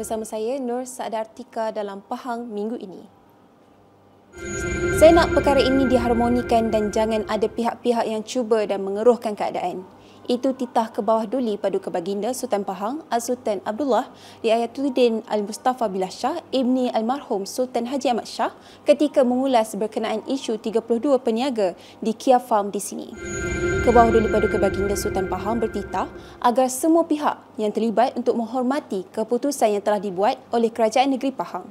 bersama saya Nur Saadartika dalam Pahang minggu ini. Saya nak perkara ini diharmonikan dan jangan ada pihak-pihak yang cuba dan mengeruhkan keadaan. Itu titah ke bawah duli Paduka Baginda Sultan Pahang Al-Sultan Abdullah Riayatuddin Al-Mustafa Billah Shah Ibni Almarhum Sultan Haji Ahmad Shah ketika mengulas berkenaan isu 32 peniaga di Kia Farm di sini. Ke bawah duli Paduka Baginda Sultan Pahang bertitah agar semua pihak yang terlibat untuk menghormati keputusan yang telah dibuat oleh Kerajaan Negeri Pahang.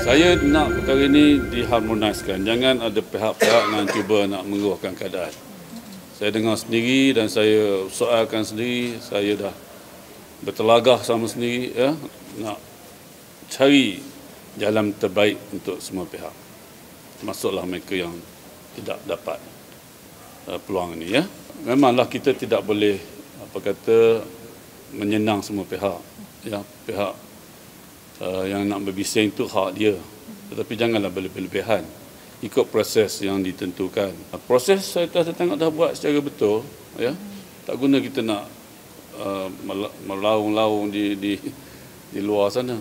Saya nak perkara ini diharmoniskan. Jangan ada pihak-pihak yang cuba nak mengeruhkan keadaan. Saya dengar sendiri dan saya soalkan sendiri. Saya dah bertelagah sama sendiri, ya, nak cari jalan terbaik untuk semua pihak. Termasuklah mereka yang tidak dapat peluang ini, ya. Memanglah kita tidak boleh menyenang semua pihak, ya. Pihak yang nak berbising itu hak dia, tetapi janganlah berlebihan, ikut proses yang ditentukan. Proses saya tengok dah buat secara betul, ya. Tak guna kita nak melaung-laung di luar sana.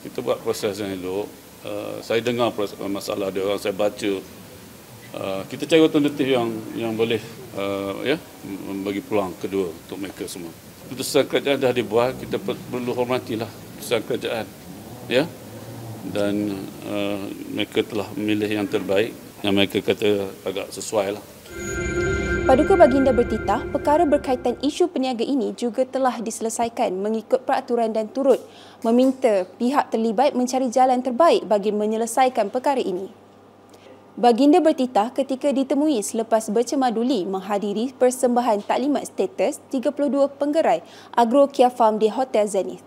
Kita buat proses yang elok. Saya dengar masalah dia orang, saya baca. Kita cari alternatif yang boleh membagi peluang kedua untuk mereka semua. Keputusan kerajaan dah dibuat, kita perlu hormatilah keputusan kerajaan, ya. Dan mereka telah memilih yang terbaik, yang mereka kata agak sesuai lah. Paduka Baginda bertitah perkara berkaitan isu peniaga ini juga telah diselesaikan mengikut peraturan dan turut meminta pihak terlibat mencari jalan terbaik bagi menyelesaikan perkara ini. Baginda bertitah ketika ditemui selepas bercemaduli menghadiri persembahan taklimat status 32 penggerai Agro Kia Farm di Hotel Zenith.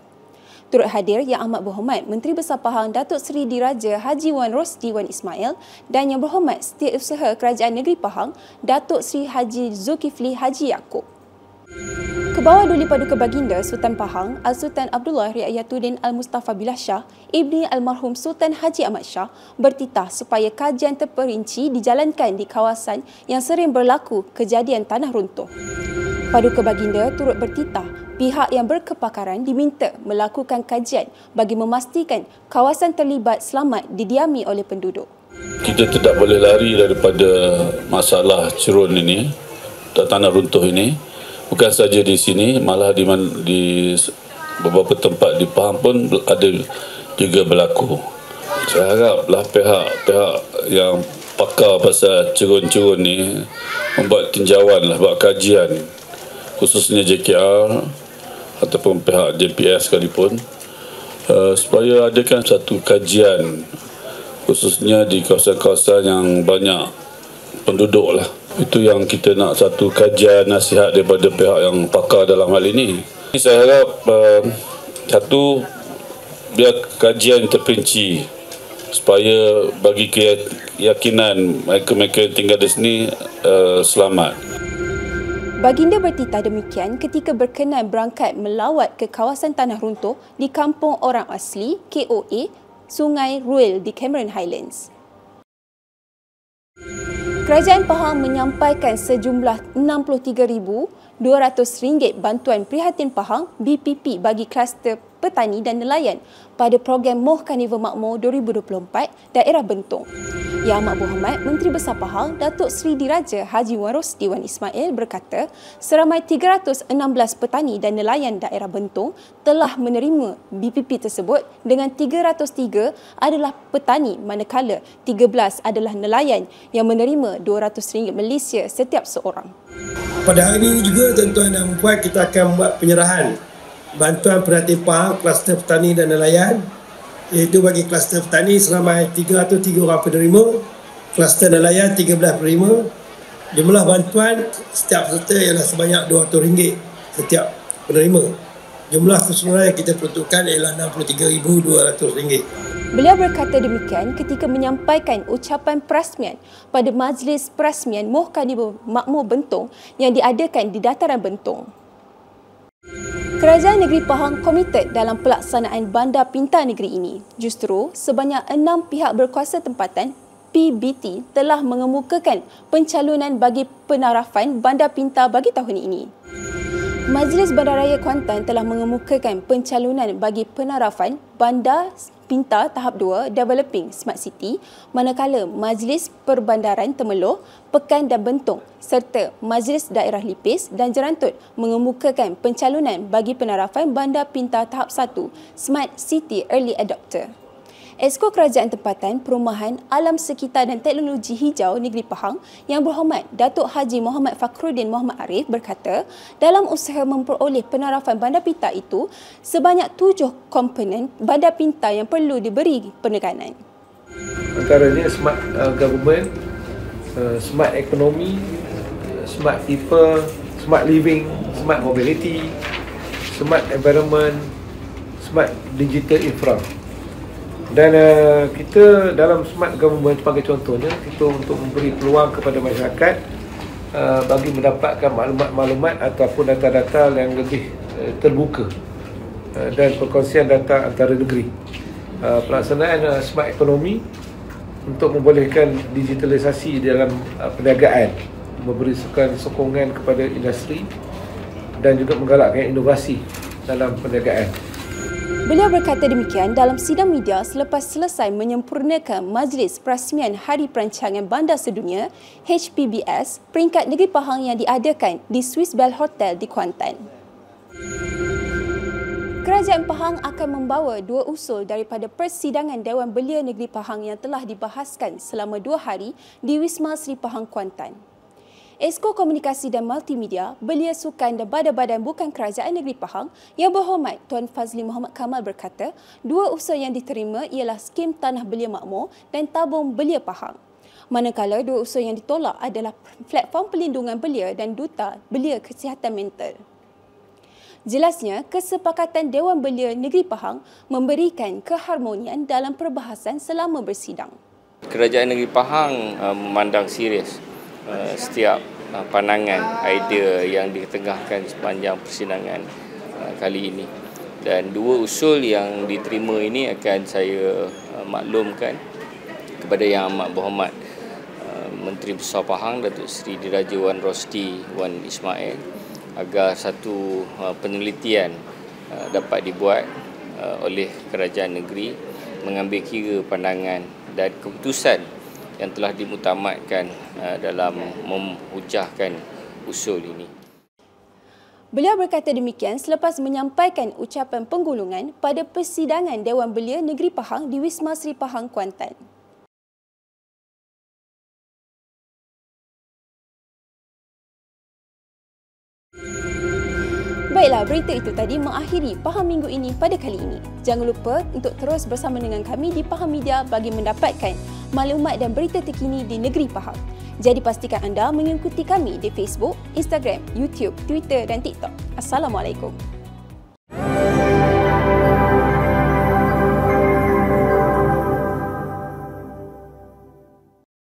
Turut hadir Yang Amat Berhormat Menteri Besar Pahang Datuk Seri Diraja Haji Wan Rosdi Wan Ismail dan Yang Berhormat Setiausaha Kerajaan Negeri Pahang Datuk Seri Haji Zulkifli Haji Yaakob. Ke bawah duli Paduka Baginda Sultan Pahang Al-Sultan Abdullah Riayatuddin Al-Mustafa Billah Shah Ibni Almarhum Sultan Haji Ahmad Shah bertitah supaya kajian terperinci dijalankan di kawasan yang sering berlaku kejadian tanah runtuh. Paduka Baginda turut bertitah pihak yang berkepakaran diminta melakukan kajian bagi memastikan kawasan terlibat selamat didiami oleh penduduk. Kita tidak boleh lari daripada masalah cerun ini, tanah runtuh ini. Bukan saja di sini, malah di beberapa tempat di Pahang pun ada juga berlaku. Saya haraplah pihak yang pakar pasal cerun-cerun ni membuat tinjauan lah, buat kajian, khususnya JKR ataupun pihak JPS sekalipun, supaya adakan satu kajian khususnya di kawasan-kawasan yang banyak penduduk lah. Itu yang kita nak, satu kajian nasihat daripada pihak yang pakar dalam hal ini. Saya harap satu, biar kajian terperinci supaya bagi keyakinan mereka yang tinggal di sini selamat. Baginda bertitah demikian ketika berkenan berangkat melawat ke kawasan tanah runtuh di Kampung Orang Asli KOA Sungai Ruil di Cameron Highlands. Kerajaan Pahang menyampaikan sejumlah RM63,200 bantuan Prihatin Pahang BPP bagi kluster petani dan nelayan pada program Moh Karnival Makmur 2024 daerah Bentong. Yang Amat Berhormat Menteri Besar Pahang Datuk Seri Diraja Haji Wan Rosdi Wan Ismail berkata seramai 316 petani dan nelayan daerah Bentong telah menerima BPP tersebut dengan 303 adalah petani manakala 13 adalah nelayan yang menerima RM200 Malaysia setiap seorang. Pada hari ini juga tuan-tuan dan puan, kita akan buat penyerahan bantuan Prihatin Pahang kluster petani dan nelayan, iaitu bagi kluster petani seramai 303 orang penerima, kluster nelayan 13 penerima. Jumlah bantuan setiap peserta ialah sebanyak RM200 setiap penerima. Jumlah keseluruhan yang kita peruntukkan ialah RM63,200. Beliau berkata demikian ketika menyampaikan ucapan perasmian pada Majlis Perasmian Moh Karnival Makmur Bentong yang diadakan di Dataran Bentong. Kerajaan Negeri Pahang komited dalam pelaksanaan Bandar Pintar Negeri ini. Justru, sebanyak 6 pihak berkuasa tempatan PBT telah mengemukakan pencalonan bagi penarafan Bandar Pintar bagi tahun ini. Majlis Bandaraya Kuantan telah mengemukakan pencalonan bagi penarafan Bandar Pintar Tahap 2 Developing Smart City, manakala Majlis Perbandaran Temeloh, Pekan dan Bentong serta Majlis Daerah Lipis dan Jerantut mengemukakan pencalonan bagi penarafan Bandar Pintar Tahap 1 Smart City Early Adopter. Esko Kerajaan Tempatan Perumahan Alam Sekitar dan Teknologi Hijau Negeri Pahang Yang Berhormat Datuk Haji Muhammad Fakhruddin Muhammad Arif berkata, dalam usaha memperoleh penarafan bandar pintar itu, sebanyak 7 komponen bandar pintar yang perlu diberi penekanan. Antaranya smart government, smart economy, smart people, smart living, smart mobility, smart environment, smart digital infra. Dan kita dalam smart government sebagai contohnya, kita untuk memberi peluang kepada masyarakat bagi mendapatkan maklumat-maklumat ataupun data-data yang lebih terbuka dan perkongsian data antara negeri. Pelaksanaan smart economy untuk membolehkan digitalisasi dalam perniagaan, memberikan sokongan kepada industri dan juga menggalakkan inovasi dalam perniagaan. Beliau berkata demikian dalam sidang media selepas selesai menyempurnakan Majlis Perasmian Hari Perancangan Bandar Sedunia HPBS peringkat Negeri Pahang yang diadakan di Swiss Bell Hotel di Kuantan. Kerajaan Pahang akan membawa 2 usul daripada persidangan Dewan Belia Negeri Pahang yang telah dibahaskan selama 2 hari di Wisma Sri Pahang Kuantan. Esko Komunikasi dan Multimedia, Belia Sukan dan Badan-Badan Bukan Kerajaan Negeri Pahang Yang Berhormat Tuan Fazli Muhammad Kamal berkata, 2 usul yang diterima ialah skim Tanah Belia Makmur dan Tabung Belia Pahang. Manakala 2 usul yang ditolak adalah platform pelindungan belia dan duta belia kesihatan mental. Jelasnya, kesepakatan Dewan Belia Negeri Pahang memberikan keharmonian dalam perbahasan selama bersidang. Kerajaan Negeri Pahang memandang serius setiap pandangan, idea yang ditengahkan sepanjang persidangan kali ini. Dan 2 usul yang diterima ini akan saya maklumkan kepada Yang Amat Berhormat Menteri Besar Pahang Datuk Seri Diraja Wan Rosdi Wan Ismail agar satu penelitian dapat dibuat oleh kerajaan negeri mengambil kira pandangan dan keputusan yang telah dimuktamadkan dalam menghujahkan usul ini. Beliau berkata demikian selepas menyampaikan ucapan penggulungan pada persidangan Dewan Belia Negeri Pahang di Wisma Sri Pahang Kuantan. Baiklah, berita itu tadi mengakhiri Pahang Minggu ini pada kali ini. Jangan lupa untuk terus bersama dengan kami di Pahang Media bagi mendapatkan maklumat dan berita terkini di negeri Pahang. Jadi pastikan anda mengikuti kami di Facebook, Instagram, YouTube, Twitter dan TikTok. Assalamualaikum.